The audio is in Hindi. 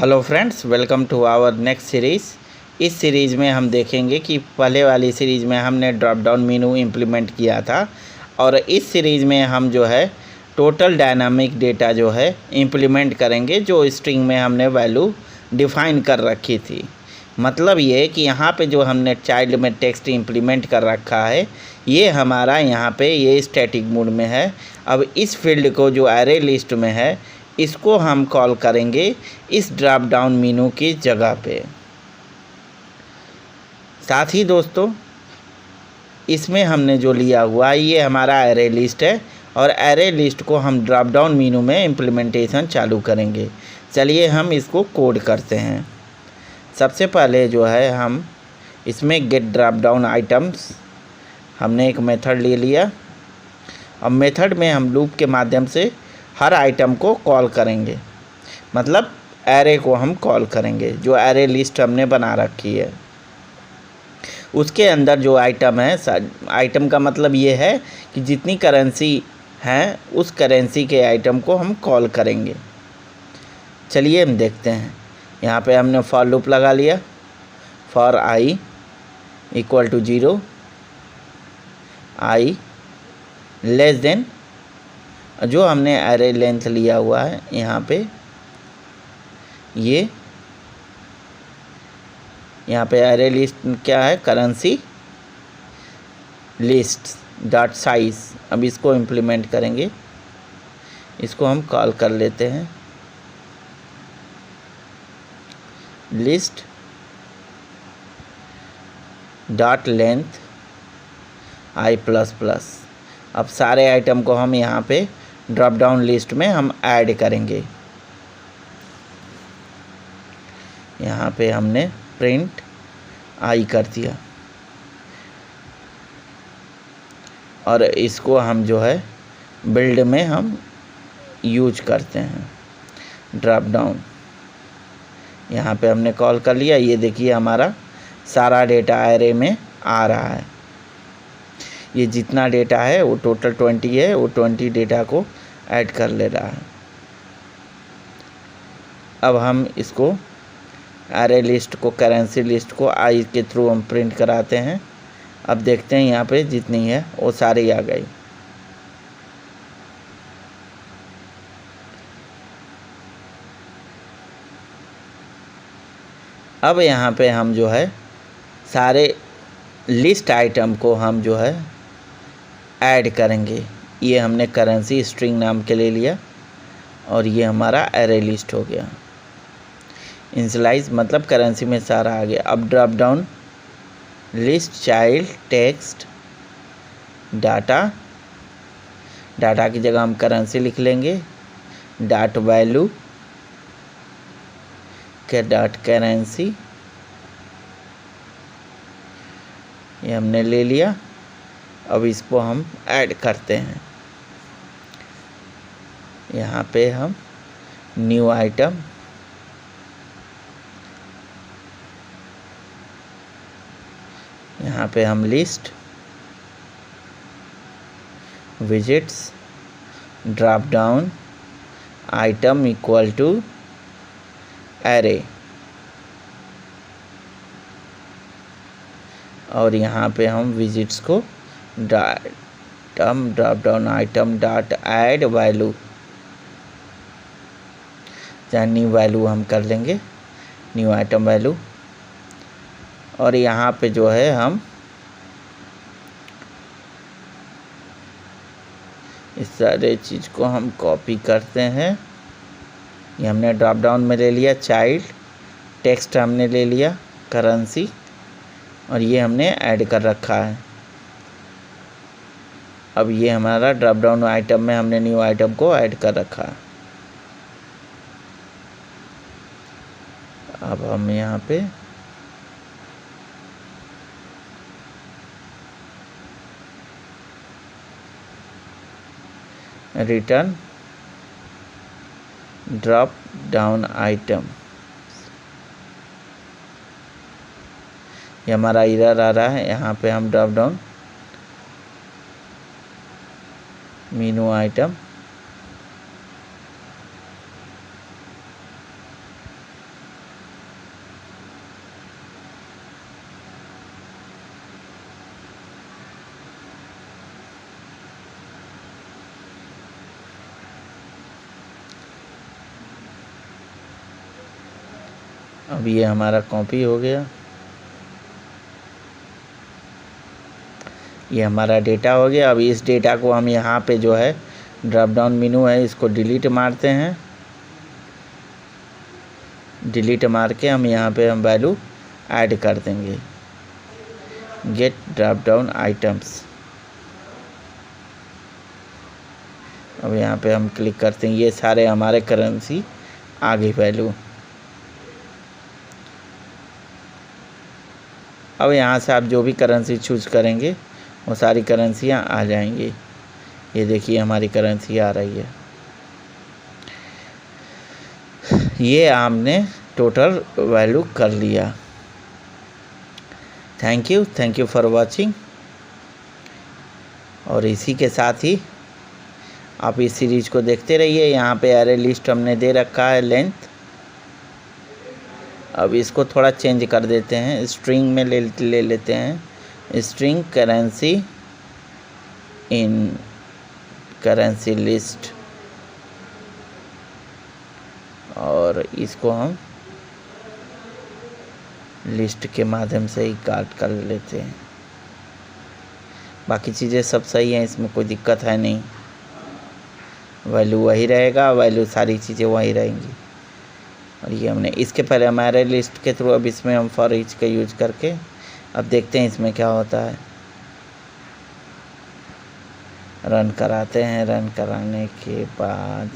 Hello friends, welcome to our next series. इस सीरीज़ में हम देखेंगे कि पहले वाली सीरीज़ में हमने ड्रॉप डाउन मेनू इम्प्लीमेंट किया था और इस सीरीज़ में हम जो है टोटल डायनामिक डेटा जो है इम्प्लीमेंट करेंगे, जो स्ट्रिंग में हमने वैल्यू डिफ़ाइन कर रखी थी। मतलब ये कि यहाँ पे जो हमने चाइल्ड में टेक्स्ट इम्प्लीमेंट कर रखा है, ये हमारा यहाँ पे ये स्टैटिक मोड में है। अब इस फील्ड को जो एरे लिस्ट में है, इसको हम कॉल करेंगे इस ड्रॉप डाउन मेनू की जगह पे। साथ ही दोस्तों, इसमें हमने जो लिया हुआ है ये हमारा एरे लिस्ट है और एरे लिस्ट को हम ड्रॉप डाउन मेनू में इम्प्लीमेंटेशन चालू करेंगे। चलिए हम इसको कोड करते हैं। सबसे पहले जो है हम इसमें गेट ड्रॉप डाउन आइटम्स हमने एक मेथड ले लिया। अब मेथड में हम लूप के माध्यम से हर आइटम को कॉल करेंगे, मतलब एरे को हम कॉल करेंगे जो एरे लिस्ट हमने बना रखी है। उसके अंदर जो आइटम है, आइटम का मतलब ये है कि जितनी करेंसी है उस करेंसी के आइटम को हम कॉल करेंगे। चलिए हम देखते हैं। यहाँ पे हमने फॉर लूप लगा लिया। For I equal to 0, I less than जो हमने एरे लेंथ लिया हुआ है यहाँ पे, यहाँ पे एरे लिस्ट क्या है, करेंसी लिस्ट डॉट साइज। अब इसको इम्प्लीमेंट करेंगे, इसको हम कॉल कर लेते हैं लिस्ट डॉट लेंथ आई प्लस प्लस। अब सारे आइटम को हम यहाँ पे ड्रॉप डाउन लिस्ट में हम ऐड करेंगे। यहाँ पे हमने प्रिंट आई कर दिया और इसको हम जो है बिल्ड में हम यूज करते हैं ड्रॉप डाउन। यहाँ पे हमने कॉल कर लिया। ये देखिए हमारा सारा डेटा एरे में आ रहा है। ये जितना डेटा है वो टोटल 20 है, वो 20 डेटा को ऐड कर ले रहा है। अब हम इसको एरे लिस्ट को, करेंसी लिस्ट को आई के थ्रू हम प्रिंट कराते हैं। अब देखते हैं यहाँ पे जितनी है वो सारी आ गई। अब यहाँ पे हम जो है सारे लिस्ट आइटम को हम जो है ऐड करेंगे। ये हमने करेंसी स्ट्रिंग नाम के ले लिया और ये हमारा एरे लिस्ट हो गया। इनिशियलाइज मतलब करेंसी में सारा आ गया। अब drop down list child text data, data की जगह हम करेंसी लिख लेंगे। डॉट वैल्यू के डॉट करेंसी, ये हमने ले लिया। अब इसको हम ऐड करते हैं। यहाँ पे हम न्यू आइटम, यहाँ पे हम list visits drop down item equal to array, और यहाँ पे हम विजिट्स को drop down item dot add value, या न्यू वैल्यू हम कर लेंगे, न्यू आइटम वैल्यू। और यहाँ पे जो है हम इस सारे चीज़ को हम कॉपी करते हैं। ये हमने ड्रॉप डाउन में ले लिया। चाइल्ड टेक्स्ट हमने ले लिया, करेंसी, और ये हमने ऐड कर रखा है। अब ये हमारा ड्रॉप डाउन आइटम में हमने न्यू आइटम को ऐड कर रखा है। अब हम यहाँ पे रिटर्न ड्रॉप डाउन आइटम, ये हमारा एरर आ रहा है। यहाँ पे हम ड्रॉप डाउन मेनू आइटम अब ये हमारा कॉपी हो गया, ये हमारा डेटा हो गया। अब इस डेटा को हम यहाँ पे जो है ड्रॉप डाउन मेनू है इसको डिलीट मारते हैं। डिलीट मार के हम यहाँ पे हम वैल्यू ऐड कर देंगे, गेट ड्रॉप डाउन आइटम्स। अब यहाँ पे हम क्लिक करते हैं, ये सारे हमारे करेंसी आ गई वैल्यू। अब यहाँ से आप जो भी करेंसी चूज करेंगे वो सारी करेंसियाँ आ जाएंगी। ये देखिए हमारी करेंसी आ रही है। ये हमने टोटल वैल्यू कर लिया। Thank you for watching. और इसी के साथ ही आप इस सीरीज़ को देखते रहिए। यहाँ पे एरे लिस्ट हमने दे रखा है लेंथ। अब इसको थोड़ा चेंज कर देते हैं, स्ट्रिंग में ले लेते हैं, string currency in currency list, और इसको हम लिस्ट के माध्यम से ही काट कर लेते हैं। बाकी चीज़ें सब सही हैं, इसमें कोई दिक्कत है नहीं। वैल्यू वही रहेगा, वैल्यू सारी चीज़ें वही रहेंगी। और ये हमने इसके पहले हमारे लिस्ट के थ्रू, अब इसमें हम फॉर ईच का यूज करके अब देखते हैं इसमें क्या होता है। रन कराते हैं, रन कराने के बाद